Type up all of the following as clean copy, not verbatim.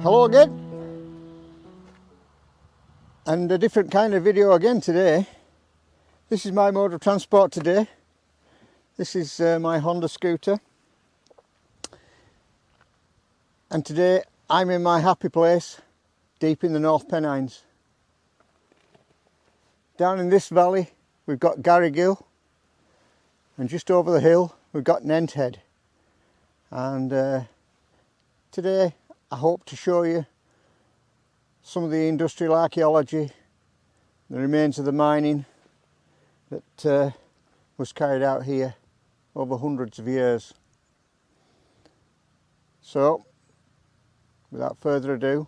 Hello again, and a different kind of video again today. This is my mode of transport today. This is my Honda scooter, and today I'm in my happy place deep in the North Pennines. Down in this valley we've got Garrigill, and just over the hill we've got Nenthead. And today I hope to show you some of the industrial archaeology, the remains of the mining that was carried out here over hundreds of years. So without further ado,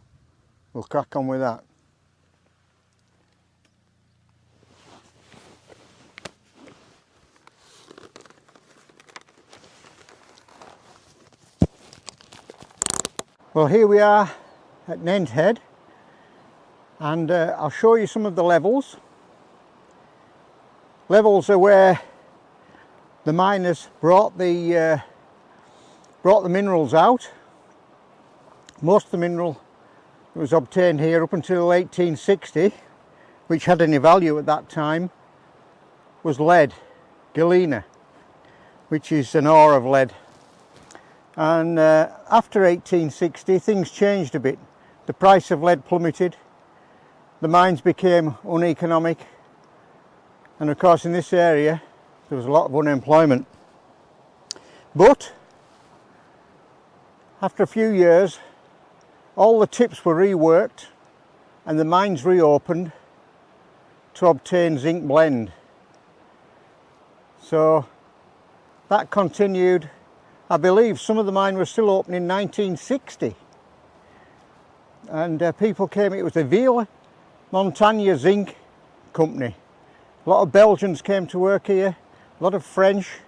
we'll crack on with that. Well, here we are at Nenthead, and I'll show you some of the levels. Levels are where the miners brought the minerals out. Most of the mineral that was obtained here up until 1860, which had any value at that time, was lead, galena, which is an ore of lead. And after 1860 things changed a bit. The price of lead plummeted, the mines became uneconomic, and of course in this area there was a lot of unemployment. But after a few years all the tips were reworked and the mines reopened to obtain zinc blende. So that continued. I believe some of the mine was still open in 1960, and people came. It was a Ville Montagne Zinc company. A lot of Belgians came to work here, a lot of French.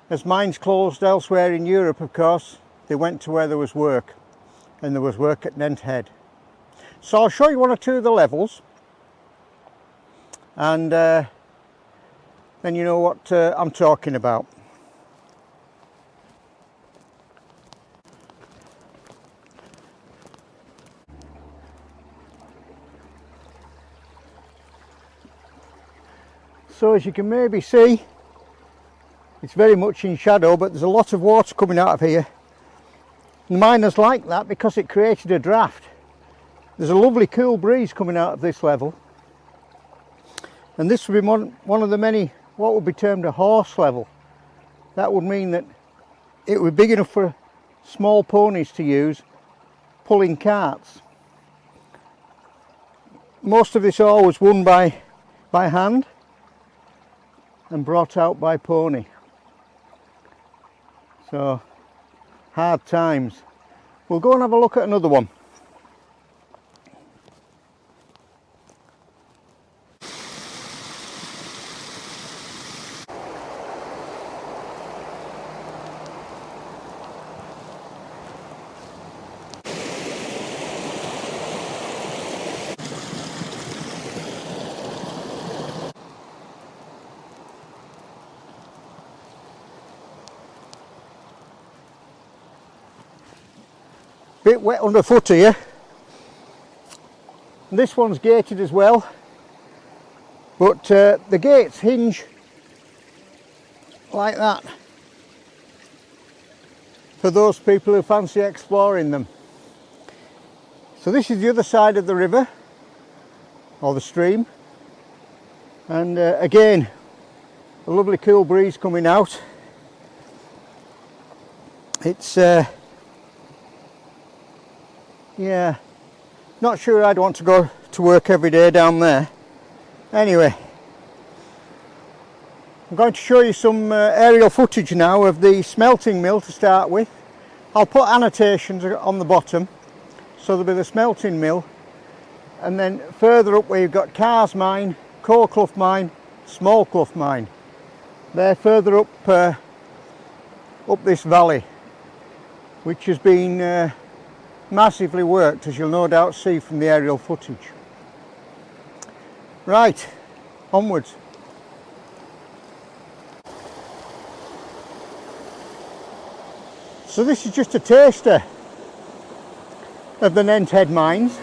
As mines closed elsewhere in Europe, of course, they went to where there was work, and there was work at Nenthead. So I'll show you one or two of the levels, and then you know what I'm talking about. So as you can maybe see, it's very much in shadow, but there's a lot of water coming out of here. The miners like that because it created a draft. There's a lovely cool breeze coming out of this level, and this would be one of the many what would be termed a horse level. That would mean that it would be big enough for small ponies to use pulling carts. Most of this ore was won by hand and brought out by pony. So hard times. We'll go and have a look at another one. Bit wet underfoot here. And this one's gated as well, but the gates hinge like that for those people who fancy exploring them. So this is the other side of the river, or the stream, and again a lovely cool breeze coming out. It's yeah, not sure I'd want to go to work every day down there. Anyway, I'm going to show you some aerial footage now of the smelting mill to start with. I'll put annotations on the bottom, so there'll be the smelting mill, and then further up we've got Carr's mine, Coalclough mine, Smallclough mine. They're further up up this valley, which has been massively worked, as you'll no doubt see from the aerial footage. Right, onwards. So this is just a taster of the Nenthead mines.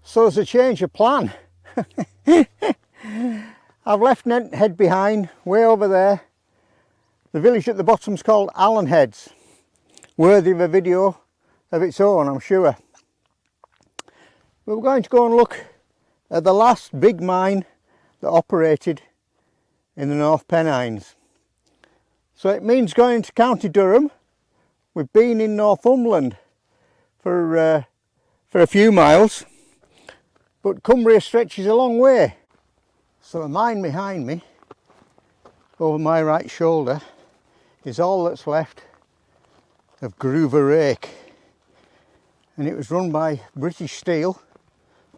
So as a change of plan, I've left Nenthead behind, way over there. The village at the bottom's called Allen Heads. Worthy of a video of its own, I'm sure. But we're going to go and look at the last big mine that operated in the North Pennines. So it means going to County Durham. We've been in Northumberland for a few miles, but Cumbria stretches a long way. So the mine behind me, over my right shoulder, is all that's left of Groverake, and it was run by British Steel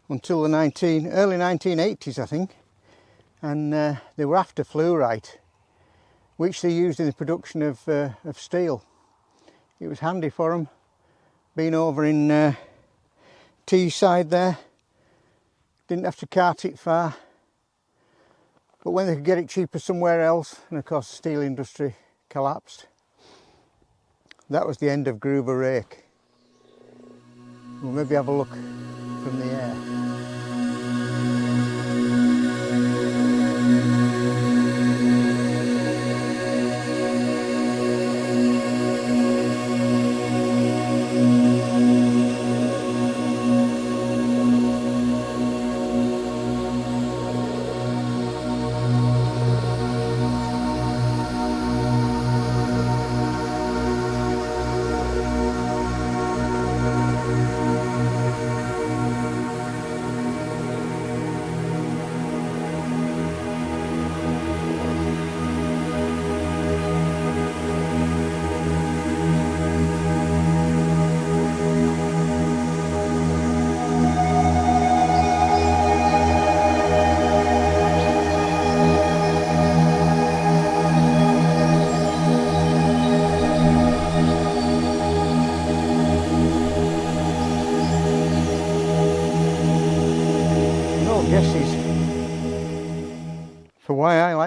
until the early 1980s, I think, and they were after fluorite, which they used in the production of steel. It was handy for them, being over in Teesside there, didn't have to cart it far, but when they could get it cheaper somewhere else, and of course the steel industry collapsed, that was the end of Groverake. We'll maybe have a look from the air.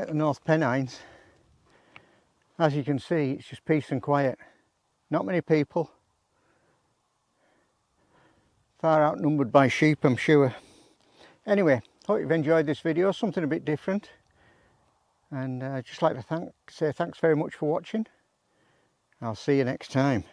the North Pennines. As you can see, it's just peace and quiet. Not many people. Far outnumbered by sheep, I'm sure. Anyway, hope you've enjoyed this video, something a bit different. And I'd just like to say thanks very much for watching. I'll see you next time.